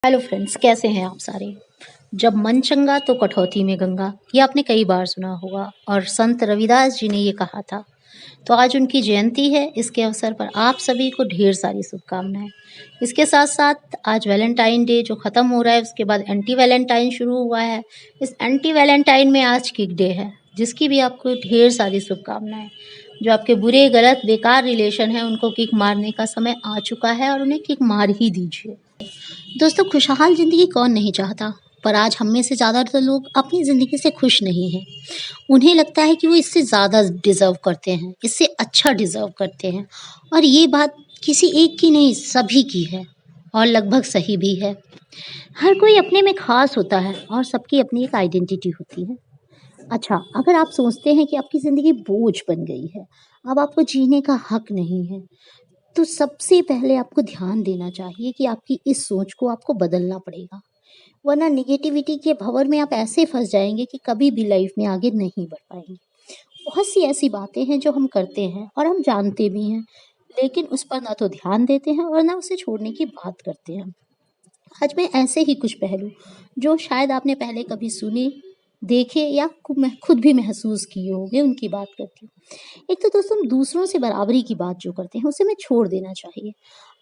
Hello friends, कैसे हैं आप सारे। जब मन चंगा तो कठौती में गंगा, ये आपने कई बार सुना होगा और संत रविदास जी ने ये कहा था। तो आज उनकी जयंती है। इसके अवसर पर आप सभी को ढेर सारी शुभकामनाएं। इसके साथ साथ आज वैलेंटाइन डे जो ख़त्म हो रहा है, उसके बाद एंटी वैलेंटाइन शुरू हुआ है। इस एंटी वैलेंटाइन में आज किक डे है, जिसकी भी आपको ढेर सारी शुभकामनाएं। जो आपके बुरे गलत बेकार रिलेशन है, उनको किक मारने का समय आ चुका है और उन्हें किक मार ही दीजिए। दोस्तों, खुशहाल ज़िंदगी कौन नहीं चाहता, पर आज हम में से ज़्यादातर लोग अपनी ज़िंदगी से खुश नहीं हैं। उन्हें लगता है कि वो इससे ज़्यादा डिज़र्व करते हैं, इससे अच्छा डिज़र्व करते हैं। और ये बात किसी एक की नहीं, सभी की है और लगभग सही भी है। हर कोई अपने में ख़ास होता है और सबकी अपनी एक आइडेंटिटी होती है। अच्छा, अगर आप सोचते हैं कि आपकी ज़िंदगी बोझ बन गई है, अब आपको जीने का हक नहीं है, तो सबसे पहले आपको ध्यान देना चाहिए कि आपकी इस सोच को आपको बदलना पड़ेगा। वरना नेगेटिविटी के भंवर में आप ऐसे फंस जाएंगे कि कभी भी लाइफ में आगे नहीं बढ़ पाएंगे। बहुत सी ऐसी बातें हैं जो हम करते हैं और हम जानते भी हैं, लेकिन उस पर ना तो ध्यान देते हैं और ना उसे छोड़ने की बात करते हैं। आज मैं ऐसे ही कुछ पहलू जो शायद आपने पहले कभी सुने, देखे या खुद भी महसूस किए होंगे, उनकी बात करती हूँ। एक तो दोस्तों, हम दूसरों से बराबरी की बात जो करते हैं उसे हमें छोड़ देना चाहिए।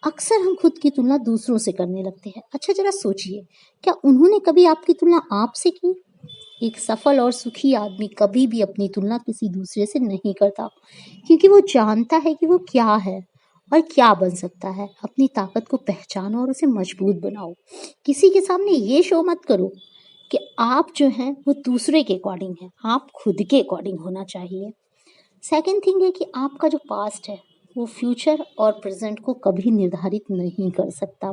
अक्सर हम खुद की तुलना दूसरों से करने लगते हैं। अच्छा, जरा सोचिए, क्या उन्होंने कभी आपकी तुलना आपसे की? एक सफल और सुखी आदमी कभी भी अपनी तुलना किसी दूसरे से नहीं करता, क्योंकि वो जानता है कि वो क्या है और क्या बन सकता है। अपनी ताकत को पहचानो और उसे मजबूत बनाओ। किसी के सामने ये शो मत करो कि आप जो हैं वो दूसरे के अकॉर्डिंग हैं, आप खुद के अकॉर्डिंग होना चाहिए। सेकंड थिंग है कि आपका जो पास्ट है वो फ्यूचर और प्रेजेंट को कभी निर्धारित नहीं कर सकता।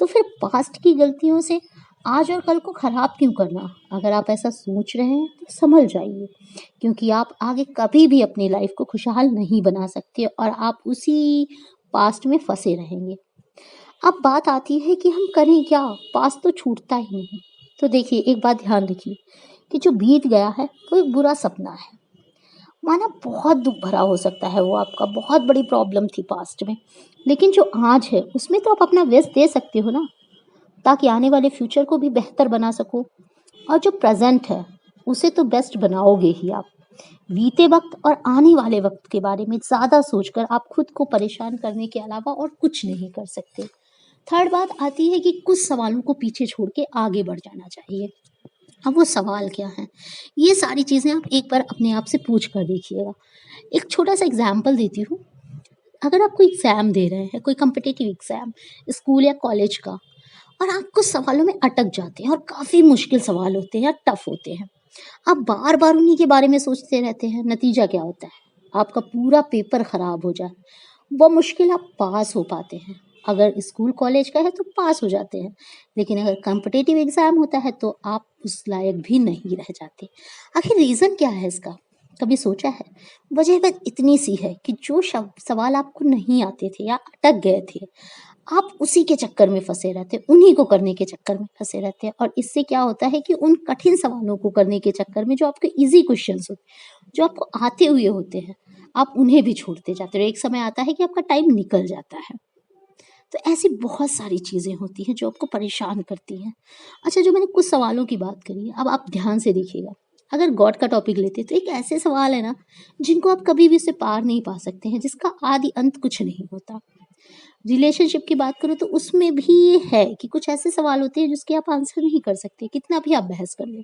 तो फिर पास्ट की गलतियों से आज और कल को खराब क्यों करना? अगर आप ऐसा सोच रहे हैं तो संभल जाइए, क्योंकि आप आगे कभी भी अपनी लाइफ को खुशहाल नहीं बना सकते और आप उसी पास्ट में फंसे रहेंगे। अब बात आती है कि हम करें क्या? पास्ट तो छूटता ही नहीं। तो देखिए, एक बात ध्यान रखिए कि जो बीत गया है वो एक बुरा सपना है। माना बहुत दुख भरा हो सकता है, वो आपका बहुत बड़ी प्रॉब्लम थी पास्ट में, लेकिन जो आज है उसमें तो आप अपना बेस्ट दे सकते हो ना, ताकि आने वाले फ्यूचर को भी बेहतर बना सको। और जो प्रेजेंट है उसे तो बेस्ट बनाओगे ही आप। बीते वक्त और आने वाले वक्त के बारे में ज़्यादा सोचकर आप खुद को परेशान करने के अलावा और कुछ नहीं कर सकते। थर्ड बात आती है कि कुछ सवालों को पीछे छोड़ के आगे बढ़ जाना चाहिए। अब वो सवाल क्या है, ये सारी चीज़ें आप एक बार अपने आप से पूछ कर देखिएगा। एक छोटा सा एग्जाम्पल देती हूँ। अगर आप कोई एग्ज़ाम दे रहे हैं, कोई कॉम्पिटिटिव एग्ज़ाम स्कूल या कॉलेज का, और आप कुछ सवालों में अटक जाते हैं और काफ़ी मुश्किल सवाल होते हैं या टफ होते हैं, आप बार बार उन्हीं के बारे में सोचते रहते हैं, नतीजा क्या होता है? आपका पूरा पेपर ख़राब हो जाए। वो मुश्किल आप पास हो पाते हैं। अगर स्कूल कॉलेज का है तो पास हो जाते हैं, लेकिन अगर कॉम्पिटिटिव एग्ज़ाम होता है तो आप उस लायक भी नहीं रह जाते। आखिर रीज़न क्या है इसका? कभी सोचा है? वजह बस इतनी सी है कि जो सवाल आपको नहीं आते थे या अटक गए थे, आप उसी के चक्कर में फंसे रहते, उन्हीं को करने के चक्कर में फंसे रहते हैं। और इससे क्या होता है कि उन कठिन सवालों को करने के चक्कर में जो आपके इजी क्वेश्चंस होते हैं, जो आपको आते हुए होते हैं, आप उन्हें भी छोड़ते जाते हो। एक समय आता है कि आपका टाइम निकल जाता है। तो ऐसी बहुत सारी चीज़ें होती हैं जो आपको परेशान करती हैं। अच्छा, जो मैंने कुछ सवालों की बात करी है, अब आप ध्यान से देखिएगा। अगर गॉड का टॉपिक लेते हैं तो एक ऐसे सवाल है ना, जिनको आप कभी भी उससे पार नहीं पा सकते हैं, जिसका आदि अंत कुछ नहीं होता। रिलेशनशिप की बात करूँ तो उसमें भी ये है कि कुछ ऐसे सवाल होते हैं जिसके आप आंसर नहीं कर सकते, कितना भी आप बहस कर लें।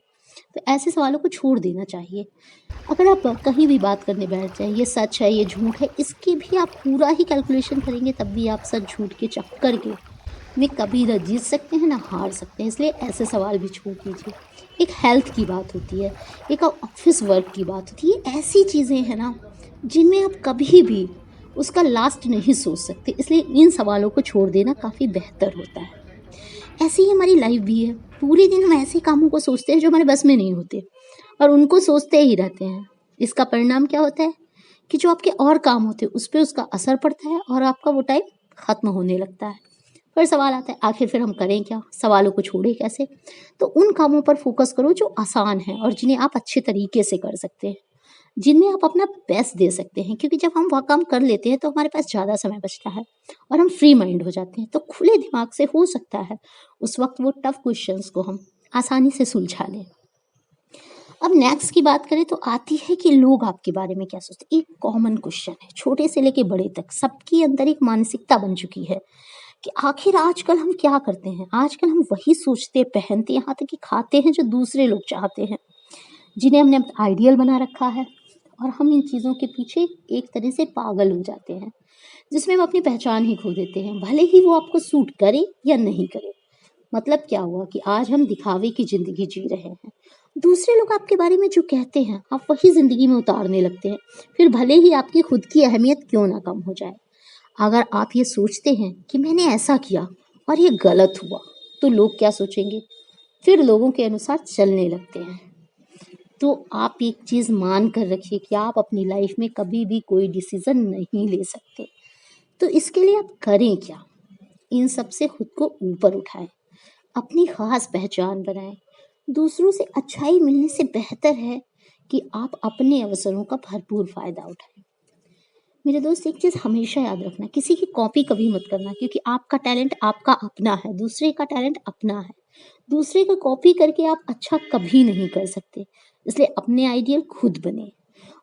तो ऐसे सवालों को छोड़ देना चाहिए। अगर आप कहीं भी बात करने बैठ जाएँ, ये सच है, ये झूठ है, इसकी भी आप पूरा ही कैलकुलेशन करेंगे, तब भी आप सच झूठ के चक्कर के में कभी ना जीत सकते हैं, ना हार सकते हैं। इसलिए ऐसे सवाल भी छोड़ दीजिए। एक हेल्थ की बात होती है, एक ऑफ़िस वर्क की बात होती है। ये ऐसी चीज़ें हैं ना, जिनमें आप कभी भी उसका लास्ट नहीं सोच सकते, इसलिए इन सवालों को छोड़ देना काफ़ी बेहतर होता है। ऐसे ही हमारी लाइफ़ भी है। पूरे दिन हम ऐसे कामों को सोचते हैं जो हमारे बस में नहीं होते और उनको सोचते ही रहते हैं। इसका परिणाम क्या होता है कि जो आपके और काम होते हैं, उस पे उसका असर पड़ता है और आपका वो टाइम ख़त्म होने लगता है। फिर सवाल आता है, आखिर फिर हम करें क्या? सवालों को छोड़ें कैसे? तो उन कामों पर फ़ोकस करो जो आसान हैं और जिन्हें आप अच्छे तरीके से कर सकते हैं। जिनमें आप अपना बेस्ट दे सकते हैं, क्योंकि जब हम वह काम कर लेते हैं तो हमारे पास ज़्यादा समय बचता है और हम फ्री माइंड हो जाते हैं। तो खुले दिमाग से हो सकता है उस वक्त वो टफ क्वेश्चंस को हम आसानी से सुलझा लें। अब नेक्स्ट की बात करें तो आती है कि लोग आपके बारे में क्या सोचते हैं। एक कॉमन क्वेश्चन है, छोटे से लेके बड़े तक सबके अंदर एक मानसिकता बन चुकी है कि आखिर आजकल हम क्या करते हैं। आजकल हम वही सोचते, पहनते, यहाँ तक कि खाते हैं जो दूसरे लोग चाहते हैं, जिन्हें हमने आइडियल बना रखा है। और हम इन चीज़ों के पीछे एक तरह से पागल हो जाते हैं, जिसमें हम अपनी पहचान ही खो देते हैं, भले ही वो आपको सूट करे या नहीं करे। मतलब क्या हुआ कि आज हम दिखावे की ज़िंदगी जी रहे हैं। दूसरे लोग आपके बारे में जो कहते हैं आप वही ज़िंदगी में उतारने लगते हैं, फिर भले ही आपकी खुद की अहमियत क्यों ना कम हो जाए। अगर आप ये सोचते हैं कि मैंने ऐसा किया और ये गलत हुआ तो लोग क्या सोचेंगे, फिर लोगों के अनुसार चलने लगते हैं। तो आप एक चीज़ मान कर रखिए कि आप अपनी लाइफ में कभी भी कोई डिसीज़न नहीं ले सकते। तो इसके लिए आप करें क्या? इन सब से खुद को ऊपर उठाएं, अपनी खास पहचान बनाएं। दूसरों से अच्छाई मिलने से बेहतर है कि आप अपने अवसरों का भरपूर फायदा उठाएं। मेरे दोस्त, एक चीज़ हमेशा याद रखना, किसी की कॉपी कभी मत करना, क्योंकि आपका टैलेंट आपका अपना है, दूसरे का टैलेंट अपना है। दूसरे को कॉपी करके आप अच्छा कभी नहीं कर सकते, इसलिए अपने आइडियल खुद बने।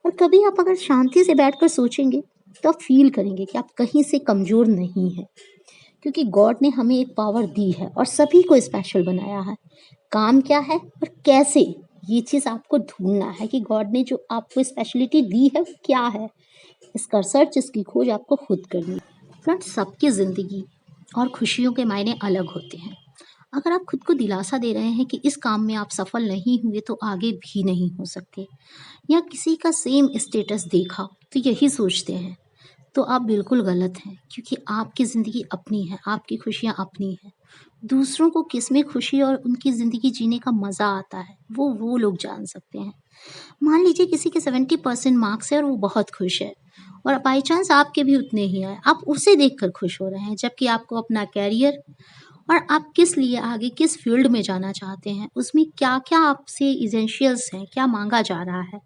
और कभी आप अगर शांति से बैठकर सोचेंगे तो आप फील करेंगे कि आप कहीं से कमज़ोर नहीं हैं, क्योंकि गॉड ने हमें एक पावर दी है और सभी को स्पेशल बनाया है। काम क्या है और कैसे, ये चीज़ आपको ढूंढना है कि गॉड ने जो आपको स्पेशलिटी दी है वो क्या है। इसका सर्च, इसकी खोज आपको खुद करनी है। फ्रेंड्स, सबकी ज़िंदगी और खुशियों के मायने अलग होते हैं। अगर आप खुद को दिलासा दे रहे हैं कि इस काम में आप सफल नहीं हुए तो आगे भी नहीं हो सकते, या किसी का सेम स्टेटस देखा तो यही सोचते हैं, तो आप बिल्कुल गलत हैं, क्योंकि आपकी ज़िंदगी अपनी है, आपकी खुशियाँ अपनी हैं। दूसरों को किसमें खुशी और उनकी ज़िंदगी जीने का मज़ा आता है वो लोग जान सकते हैं। मान लीजिए किसी के 70% मार्क्स है और वो बहुत खुश है, और बाई चांस आपके भी उतने ही आए, आप उसे देखकर खुश हो रहे हैं, जबकि आपको अपना कैरियर और आप किस लिए आगे किस फील्ड में जाना चाहते हैं, उसमें क्या क्या आपसे इसेंशियल्स हैं, क्या मांगा जा रहा है,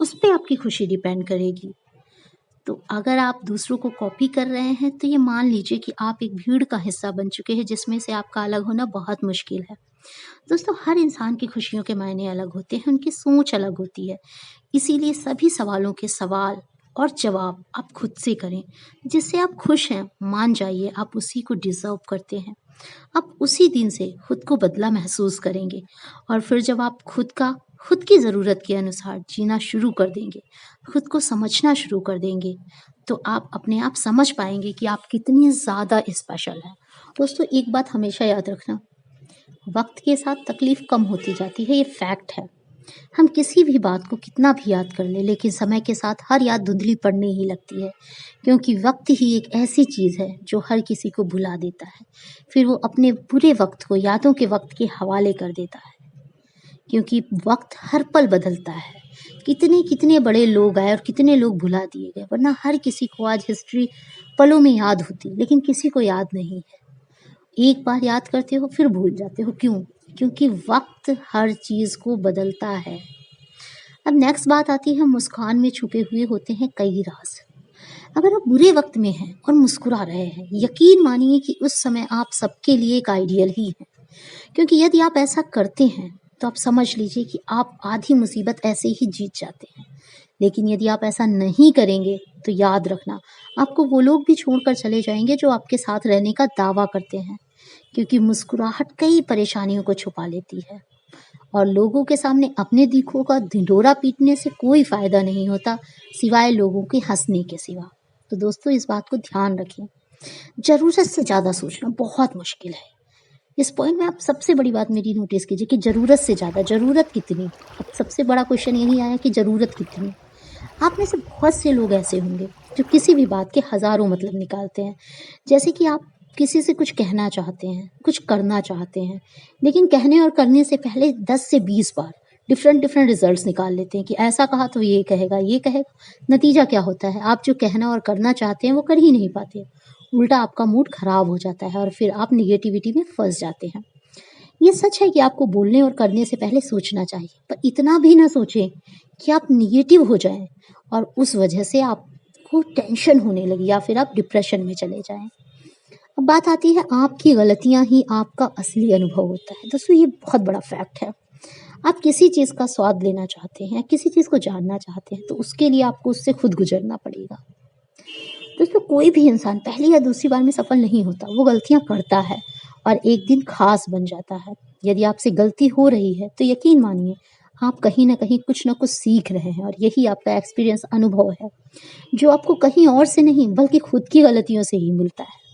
उस पर आपकी खुशी डिपेंड करेगी। तो अगर आप दूसरों को कॉपी कर रहे हैं तो ये मान लीजिए कि आप एक भीड़ का हिस्सा बन चुके हैं, जिसमें से आपका अलग होना बहुत मुश्किल है। दोस्तों, हर इंसान की खुशियों के मायने अलग होते हैं, उनकी सोच अलग होती है। इसीलिए सभी सवालों के सवाल और जवाब आप खुद से करें। जिससे आप खुश हैं, मान जाइए आप उसी को डिज़र्व करते हैं। आप उसी दिन से खुद को बदला महसूस करेंगे, और फिर जब आप खुद की ज़रूरत के अनुसार जीना शुरू कर देंगे, खुद को समझना शुरू कर देंगे, तो आप अपने आप समझ पाएंगे कि आप कितनी ज़्यादा स्पेशल हैं। दोस्तों, एक बात हमेशा याद रखना, वक्त के साथ तकलीफ कम होती जाती है, ये फैक्ट है। हम किसी भी बात को कितना भी याद कर ले, लेकिन समय के साथ हर याद धुंधली पड़ने ही लगती है, क्योंकि वक्त ही एक ऐसी चीज़ है जो हर किसी को भुला देता है, फिर वो अपने बुरे वक्त को यादों के वक्त के हवाले कर देता है। क्योंकि वक्त हर पल बदलता है, कितने कितने बड़े लोग आए और कितने लोग भुला दिए गए, वरना हर किसी को आज हिस्ट्री पलों में याद होती, लेकिन किसी को याद नहीं है। एक बार याद करते हो फिर भूल जाते हो, क्यों? क्योंकि वक्त हर चीज़ को बदलता है। अब नेक्स्ट बात आती है, मुस्कान में छुपे हुए होते हैं कई राज। अगर आप बुरे वक्त में हैं और मुस्कुरा रहे हैं, यकीन मानिए कि उस समय आप सबके लिए एक आइडियल ही हैं। क्योंकि यदि आप ऐसा करते हैं तो आप समझ लीजिए कि आप आधी मुसीबत ऐसे ही जीत जाते हैं। लेकिन यदि आप ऐसा नहीं करेंगे तो याद रखना, आपको वो लोग भी छोड़कर चले जाएंगे जो आपके साथ रहने का दावा करते हैं। क्योंकि मुस्कुराहट कई परेशानियों को छुपा लेती है, और लोगों के सामने अपने दुखों का ढिंढोरा पीटने से कोई फ़ायदा नहीं होता, सिवाय लोगों के हंसने के सिवा। तो दोस्तों, इस बात को ध्यान रखें, ज़रूरत से ज़्यादा सोचना बहुत मुश्किल है। इस पॉइंट में आप सबसे बड़ी बात मेरी नोटिस कीजिए कि ज़रूरत से ज़्यादा, ज़रूरत कितनी? अब सबसे बड़ा क्वेश्चन यही आया कि ज़रूरत कितनी? आप में से बहुत से लोग ऐसे होंगे जो किसी भी बात के हज़ारों मतलब निकालते हैं। जैसे कि आप किसी से कुछ कहना चाहते हैं, कुछ करना चाहते हैं, लेकिन कहने और करने से पहले 10 से 20 बार डिफरेंट रिजल्ट्स निकाल लेते हैं कि ऐसा कहा तो ये कहेगा, ये कहेगा। नतीजा क्या होता है? आप जो कहना और करना चाहते हैं वो कर ही नहीं पाते। उल्टा आपका मूड खराब हो जाता है और फिर आप निगेटिविटी में फंस जाते हैं। ये सच है कि आपको बोलने और करने से पहले सोचना चाहिए, पर इतना भी ना सोचें कि आप नेगेटिव हो जाएँ और उस वजह से आपको टेंशन होने लगे या फिर आप डिप्रेशन में चले जाएँ। अब बात आती है, आपकी गलतियाँ ही आपका असली अनुभव होता है। दोस्तों, ये बहुत बड़ा फैक्ट है। आप किसी चीज़ का स्वाद लेना चाहते हैं, किसी चीज़ को जानना चाहते हैं, तो उसके लिए आपको उससे खुद गुज़रना पड़ेगा। दोस्तों, कोई भी इंसान पहली या दूसरी बार में सफल नहीं होता, वो गलतियाँ करता है और एक दिन ख़ास बन जाता है। यदि आपसे गलती हो रही है, तो यकीन मानिए आप कहीं न कहीं कुछ न कुछ सीख रहे हैं और यही आपका एक्सपीरियंस अनुभव है, जो आपको कहीं और से नहीं बल्कि खुद की गलतियों से ही मिलता है।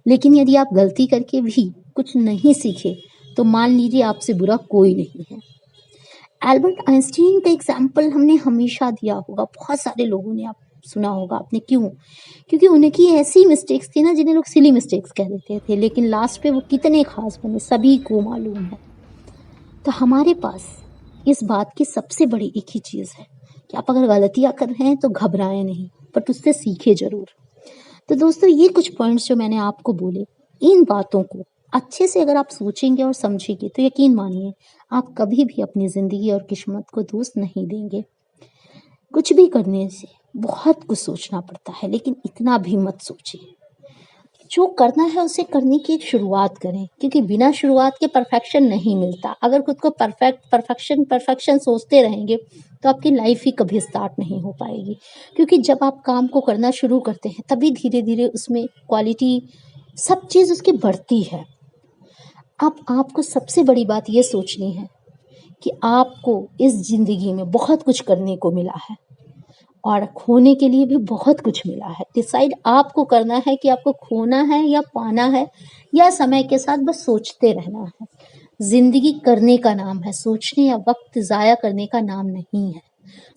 लेकिन यदि आप गलती करके भी कुछ नहीं सीखे, तो मान लीजिए आपसे बुरा कोई नहीं है। एल्बर्ट आइंस्टीन का एग्जाम्पल हमने हमेशा दिया होगा, बहुत सारे लोगों ने आप सुना होगा आपने। क्यों? क्योंकि उनकी ऐसी मिस्टेक्स थी ना जिन्हें लोग सिली मिस्टेक्स कह देते थे, लेकिन लास्ट पे वो कितने खास बने सभी को मालूम है। तो हमारे पास इस बात की सबसे बड़ी एक ही चीज़ है कि आप अगर गलतियाँ कर रहे हैं तो घबराएं नहीं, बट उससे सीखे ज़रूर। तो दोस्तों, ये कुछ पॉइंट्स जो मैंने आपको बोले, इन बातों को अच्छे से अगर आप सोचेंगे और समझेंगे, तो यकीन मानिए आप कभी भी अपनी ज़िंदगी और किस्मत को दोष नहीं देंगे। कुछ भी करने से बहुत कुछ सोचना पड़ता है, लेकिन इतना भी मत सोचिए। जो करना है उसे करने की एक शुरुआत करें, क्योंकि बिना शुरुआत के परफेक्शन नहीं मिलता। अगर खुद को परफेक्शन सोचते रहेंगे, तो आपकी लाइफ ही कभी स्टार्ट नहीं हो पाएगी। क्योंकि जब आप काम को करना शुरू करते हैं, तभी धीरे-धीरे उसमें क्वालिटी, सब चीज़ उसकी बढ़ती है। अब आपको सबसे बड़ी बात ये सोचनी है कि आपको इस ज़िंदगी में बहुत कुछ करने को मिला है और खोने के लिए भी बहुत कुछ मिला है। डिसाइड आपको करना है कि आपको खोना है या पाना है, या समय के साथ बस सोचते रहना है। ज़िंदगी करने का नाम है, सोचने या वक्त ज़ाया करने का नाम नहीं है।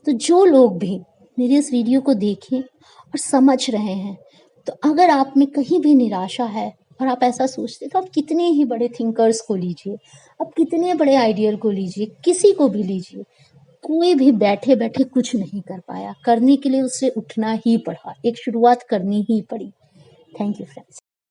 तो जो लोग भी मेरी इस वीडियो को देखें और समझ रहे हैं, तो अगर आप में कहीं भी निराशा है और आप ऐसा सोचते, तो आप कितने ही बड़े थिंकर्स को लीजिए, आप कितने बड़े आइडियल को लीजिए, किसी को भी लीजिए, कोई भी बैठे-बैठे कुछ नहीं कर पाया। करने के लिए उसे उठना ही पड़ा, एक शुरुआत करनी ही पड़ी। Thank you friends.